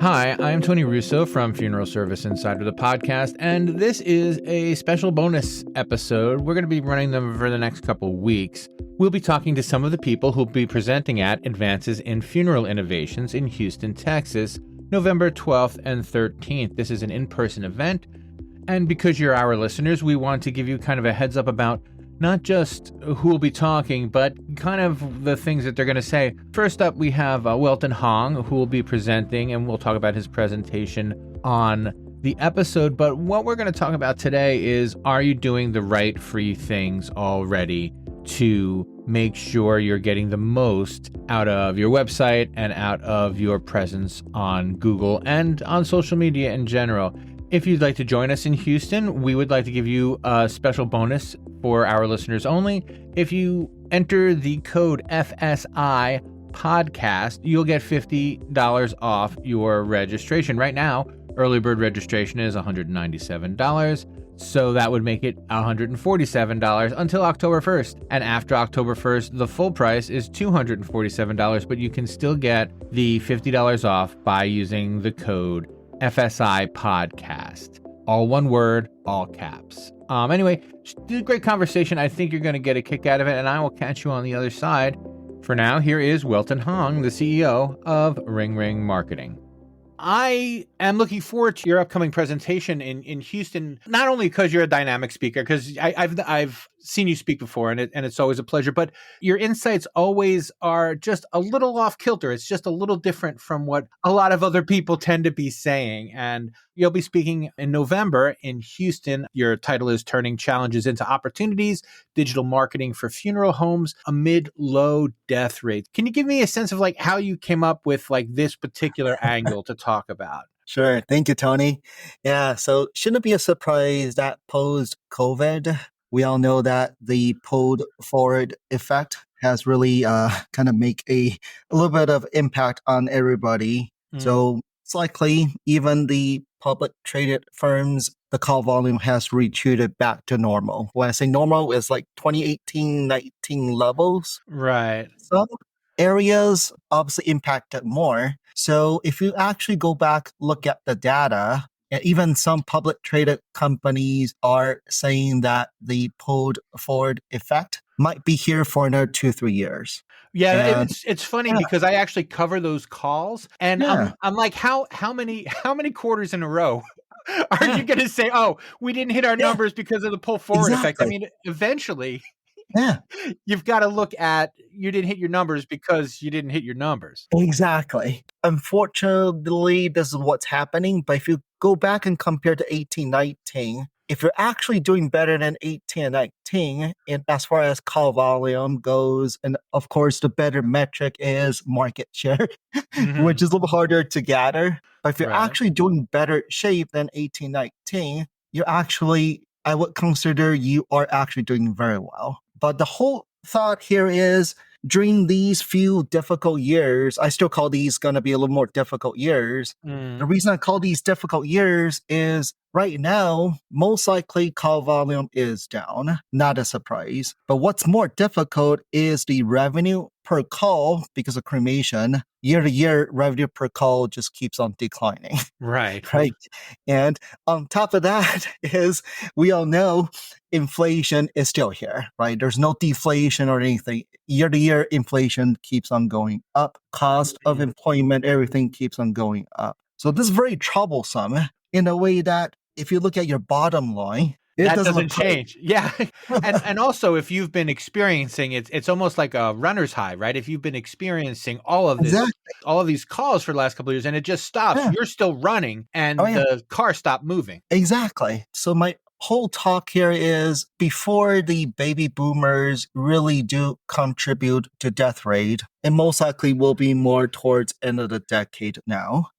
Hi, I'm Tony Russo from Funeral Service Insider, the podcast, and this is a special bonus episode. We're going to be running them for the next couple weeks. We'll be talking to some of the people who'll be presenting at Advances in Funeral Innovations in Houston, Texas, November 12th and 13th. This is an in-person event, and because you're our listeners, we want to give you kind of a heads up about not just who will be talking, but kind of the things that they're going to say. First up, we have Welton Hong, who will be presenting, and we'll talk about his presentation on the episode. But what we're going to talk about today is, are you doing the right free things already to make sure you're getting the most out of your website and out of your presence on Google and on social media in general? If you'd like to join us in Houston, we would like to give you a special bonus for our listeners only. If you enter the code FSI podcast, you'll get $50 off your registration. Right now, early bird registration is $197. So that would make it $147 until October 1st. And after October 1st, the full price is $247, but you can still get the $50 off by using the code FSI podcast. All one word, all caps. Anyway, just a great conversation. I think you're going to get a kick out of it, and I will catch you on the other side. For now, here is Welton Hong, the CEO of Ring-Ring Marketing. I am looking forward to your upcoming presentation in Houston, not only because you're a dynamic speaker, because I've seen you speak before, and it's always a pleasure, but your insights always are just a little off kilter. It's just a little different from what a lot of other people tend to be saying. And you'll be speaking in November in Houston. Your title is Turning Challenges into Opportunities, Digital Marketing for Funeral Homes Amid Low Death Rates. Can you give me a sense of like how you came up with like this particular angle to talk about? Sure. Thank you, Tony. Yeah, so shouldn't be a surprise that post-COVID, we all know that the pulled forward effect has really kind of make a little bit of impact on everybody. So it's likely even the public traded firms, the call volume has retreated back to normal. When I say normal, it's like 2018-19 levels. Right. Some areas obviously impacted more. So if you actually go back, look at the data, and even some public traded companies are saying that the pulled forward effect might be here for another 2-3 years. Yeah, it's funny because I actually cover those calls, and I'm like, how many quarters in a row are you going to say, oh, we didn't hit our numbers because of the pull forward effect? I mean, eventually, you've got to look at you didn't hit your numbers because you didn't hit your numbers. Exactly. Unfortunately, this is what's happening. But if you go back and compare to 18-19, if you're actually doing better than 18-19, and as far as call volume goes, and of course, the better metric is market share, which is a little harder to gather. But if you're actually doing better shape than 18-19, you're actually, I would consider you are actually doing very well. But the whole thought here is during these few difficult years, I still call these going to be a little more difficult years. The reason I call these difficult years is right now, most likely call volume is down, not a surprise. But what's more difficult is the revenue per call because of cremation. Year to year, revenue per call just keeps on declining. Right. And on top of that is we all know inflation is still here, right? There's no deflation or anything. Year to year, inflation keeps on going up. Cost of employment, everything keeps on going up. So this is very troublesome in a way that if you look at your bottom line, that doesn't change. Yeah. And also, if you've been experiencing it, it's almost like a runner's high, right? If you've been experiencing all of this, all of these calls for the last couple of years, and it just stops, you're still running and the car stopped moving. Exactly. So my whole talk here is before the baby boomers really do contribute to death rate, it most likely will be more towards end of the decade now.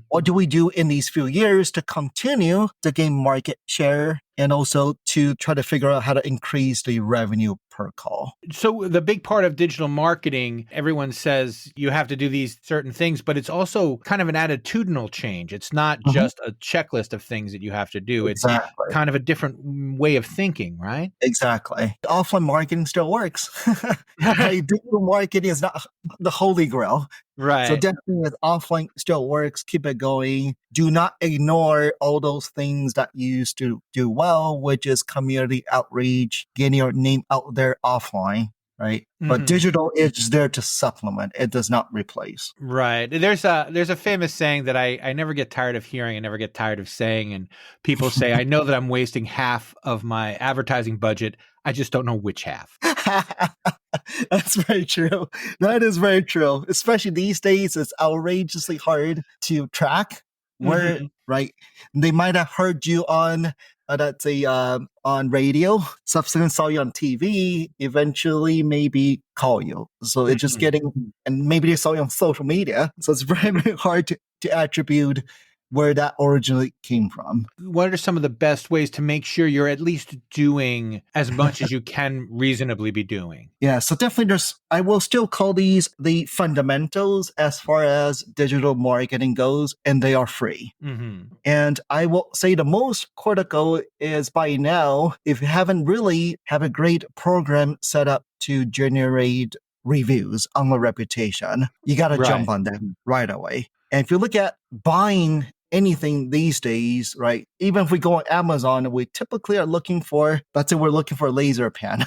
What do we do in these few years to continue to gain market share and also to try to figure out how to increase the revenue per call? So the big part of digital marketing, everyone says you have to do these certain things, but it's also kind of an attitudinal change. It's not just a checklist of things that you have to do. Exactly. It's kind of a different way of thinking, right? Exactly. Offline marketing still works. Digital marketing is not the holy grail. So Right. definitely as offline still works, keep it going. Do not ignore all those things that you used to do well, which is community outreach, getting your name out there offline, right? But Mhm. digital is there to supplement. It does not replace. Right. There's a famous saying that I never get tired of hearing, I never get tired of saying, and people say, I know that I'm wasting half of my advertising budget. I just don't know which half. That's very true. That is very true. Especially these days, it's outrageously hard to track where, Mhm. right? They might have heard you on, let's say, on radio, subsequently saw you on TV, eventually maybe call you. So it's just Mhm. getting, and maybe they saw you on social media. So it's very, very hard to attribute where that originally came from. What are some of the best ways to make sure you're at least doing as much as you can reasonably be doing? Yeah, so definitely I will still call these the fundamentals as far as digital marketing goes, and they are free. Mhm. And I will say the most critical is by now, if you haven't really have a great program set up to generate reviews on a reputation, you got to Right. jump on them right away. And if you look at buying anything these days, right? Even if we go on Amazon, we typically are looking for, let's say we're looking for a laser pen.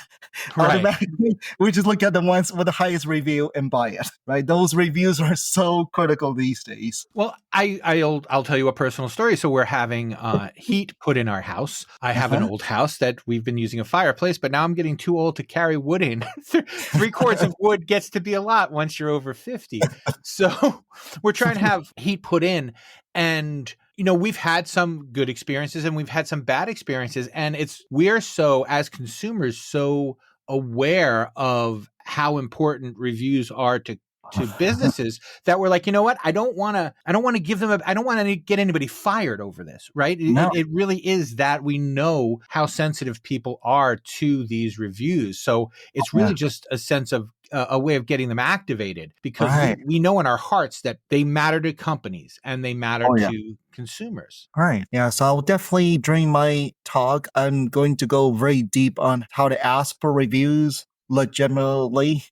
Right. Automatically, we just look at the ones with the highest review and buy it, right? Those reviews are so critical these days. Well, I'll tell you a personal story. So we're having heat put in our house. I have an Uh-huh. old house that we've been using a fireplace, but now I'm getting too old to carry wood in. 3 quarts of wood gets to be a lot once you're over 50. So we're trying to have heat put in, and we've had some good experiences and we've had some bad experiences, and we're so, as consumers, so aware of how important reviews are to businesses that we're like, you know what? I don't want to give them I don't want to get anybody fired over this, right? No. It really is that we know how sensitive people are to these reviews. So it's Yeah. really just a sense of a way of getting them activated, because Right. we know in our hearts that they matter to companies and they matter Oh, yeah. to consumers. Right. Yeah. So I'll definitely, during my talk, I'm going to go very deep on how to ask for reviews legitimately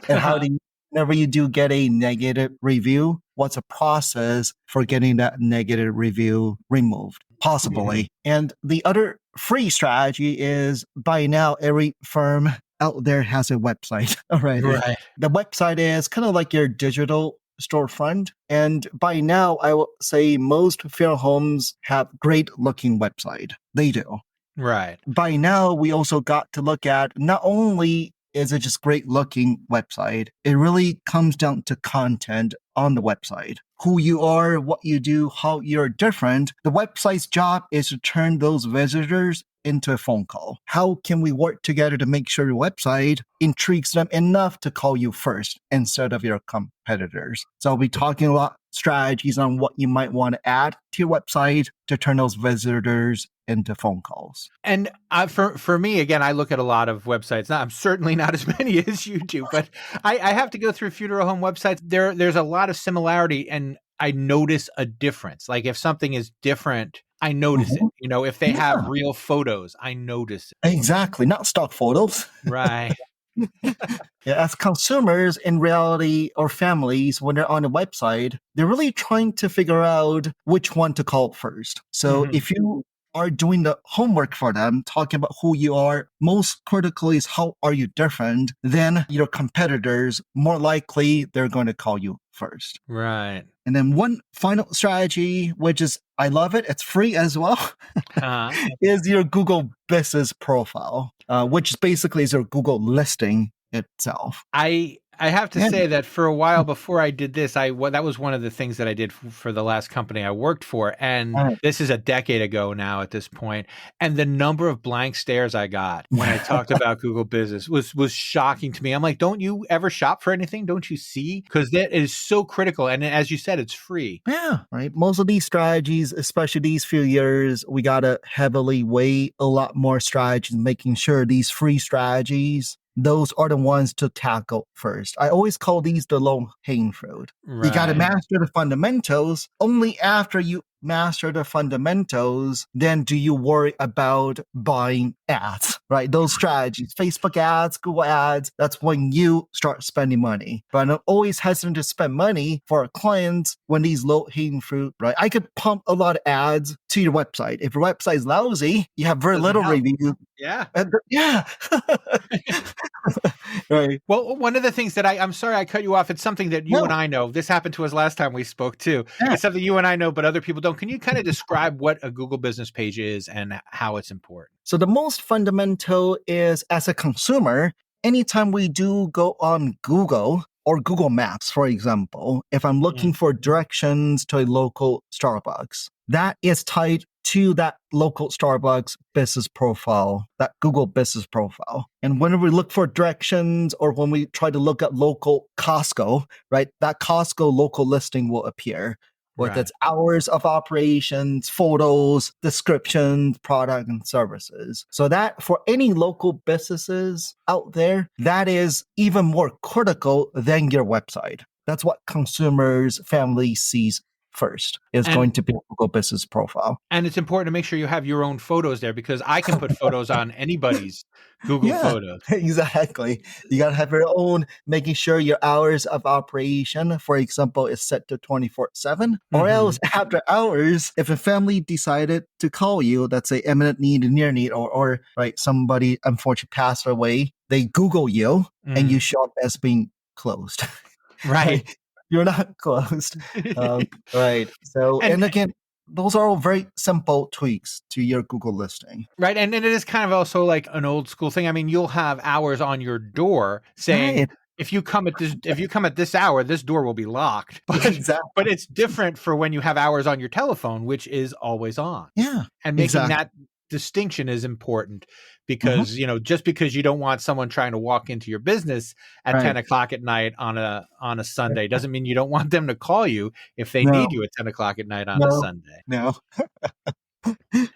and how to, whenever you do get a negative review, what's a process for getting that negative review removed, Mhm. possibly. And the other free strategy is by now, every firm out there has a website already. Right. The website is kind of like your digital storefront. And by now, I will say most funeral homes have great looking website. They do. Right. By now, we also got to look at not only is it just great looking website, it really comes down to content on the website. Who you are, what you do, how you're different. The website's job is to turn those visitors into a phone call. How can we work together to make sure your website intrigues them enough to call you first instead of your competitors? So I'll be talking about strategies on what you might want to add to your website to turn those visitors into phone calls. And for me, again, I look at a lot of websites. Now, I'm certainly not as many as you do, but I have to go through funeral home websites. There's a lot of similarity, and I notice a difference. Like if something is different, I notice it. Mhm. If they have Yeah, real photos, I notice it. exactly. Not stock photos. Right. Yeah, as consumers in reality or families, when they're on a website, they're really trying to figure out which one to call first. So Mhm. if you are doing the homework for them, talking about who you are, most critically is how are you different than your competitors, more likely they're going to call you first. Right. And then one final strategy, which is I love it, it's free as well, Uh-huh. is your Google Business profile, which basically is your Google listing itself. I have to Yeah. say that for a while before I did this, that was one of the things that I did for the last company I worked for, and this is a decade ago now at this point. And the number of blank stares I got when I talked about Google Business was shocking to me. I'm like, don't you ever shop for anything? Don't you see? Because that is so critical, and as you said, it's free. Yeah, right. Most of these strategies, especially these few years, we got to heavily weigh a lot more strategies, making sure these free strategies, those are the ones to tackle first. I always call these the low hanging fruit. You got to Right. master the fundamentals. Only after you master the fundamentals, then do you worry about buying ads, right? Those strategies, Facebook ads, Google ads, that's when you start spending money. But I'm always hesitant to spend money for our clients when these low-hanging fruit, right? I could pump a lot of ads to your website. If your website is lousy, you have very little review. Yeah. Yeah. Right. Well, one of the things that I'm sorry I cut you off. It's something that you and I know. This happened to us last time we spoke too. Yeah. It's something you and I know, but other people don't. Can you kind of describe what a Google business page is and how it's important? So the most fundamental is, as a consumer, anytime we do go on Google or Google Maps, for example, if I'm looking for directions to a local Starbucks, that is tied to that local Starbucks business profile, that Google business profile. And whenever we look for directions or when we try to look at local Costco, right, that Costco local listing will appear with its hours of operations, photos, descriptions, product, and services. So that for any local businesses out there, that is even more critical than your website. That's what consumers, family sees first is going to be a Google business profile. And it's important to make sure you have your own photos there because I can put photos on anybody's Google photos. Exactly. You got to have your own, making sure your hours of operation, for example, is set to 24/7, or else after hours, if a family decided to call you, that's a imminent need, near need, or right, somebody unfortunately passed away, they Google you and you show up as being closed. Right. You're not closed. Right. So, and again, those are all very simple tweaks to your Google listing. Right. And it is kind of also like an old school thing. I mean, you'll have hours on your door saying, if you come at this hour, this door will be locked. But, but it's different for when you have hours on your telephone, which is always on. Yeah. And making that distinction is important because, just because you don't want someone trying to walk into your business at 10 o'clock at night on a Sunday doesn't mean you don't want them to call you if they need you at 10 o'clock at night on a Sunday. No.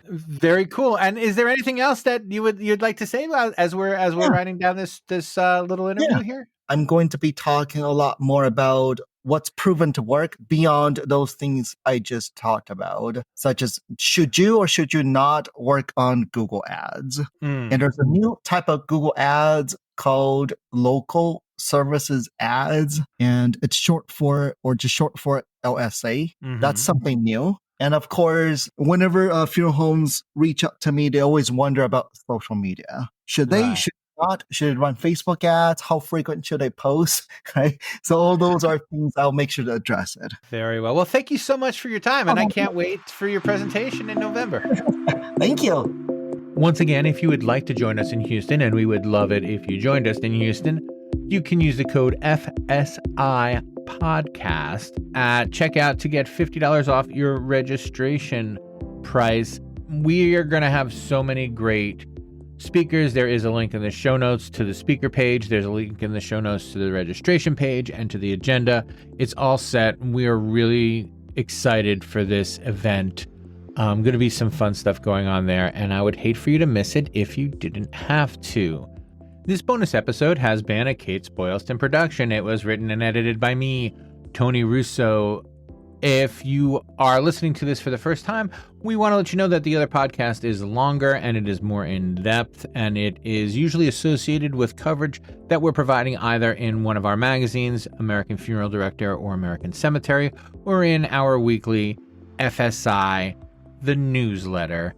Very cool. And is there anything else that you'd like to say about as we're writing down this little interview here? I'm going to be talking a lot more about what's proven to work beyond those things I just talked about, such as should you or should you not work on Google Ads? And there's a new type of Google Ads called local services ads, and it's short for LSA. That's something new. And of course, whenever funeral homes reach out to me, they always wonder about social media. Should they? Should it run Facebook ads? How frequent should they post? Right. So all those are things I'll make sure to address it. Very well. Well, thank you so much for your time. And I can't wait for your presentation in November. Thank you. Once again, if you would like to join us in Houston, and we would love it if you joined us in Houston, you can use the code FSI podcast at checkout to get $50 off your registration price. We are going to have so many great speakers. There is a link in the show notes to the speaker page. There's a link in the show notes to the registration page and to the agenda. It's all set. We are really excited for this event. Going to be some fun stuff going on there, and I would hate for you to miss it if you didn't have to. This bonus episode has been a Kates-Boylston production. It was written and edited by me, Tony Russo. If you are listening to this for the first time, we want to let you know that the other podcast is longer and it is more in depth, and it is usually associated with coverage that we're providing either in one of our magazines, American Funeral Director or American Cemetery, or in our weekly FSI, the newsletter.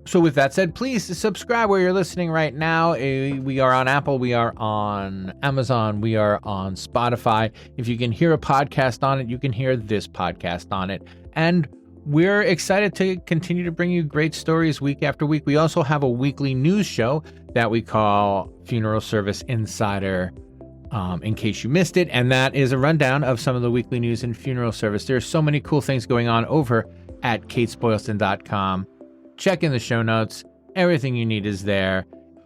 So with that said, please subscribe where you're listening right now. We are on Apple, we are on Amazon, we are on Spotify. If you can hear a podcast on it, you can hear this podcast on it. And we're excited to continue to bring you great stories week after week. We also have a weekly news show that we call Funeral Service Insider, in case you missed it. And that is a rundown of some of the weekly news in funeral service. There's so many cool things going on over at Kates-Boylston.com. Check in the show notes. Everything you need is there.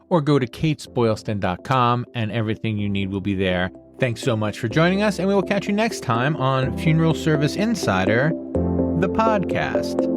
Or go to Kates-Boylston.com and everything you need will be there. Thanks so much for joining us, and we will catch you next time on Funeral Service Insider, the podcast.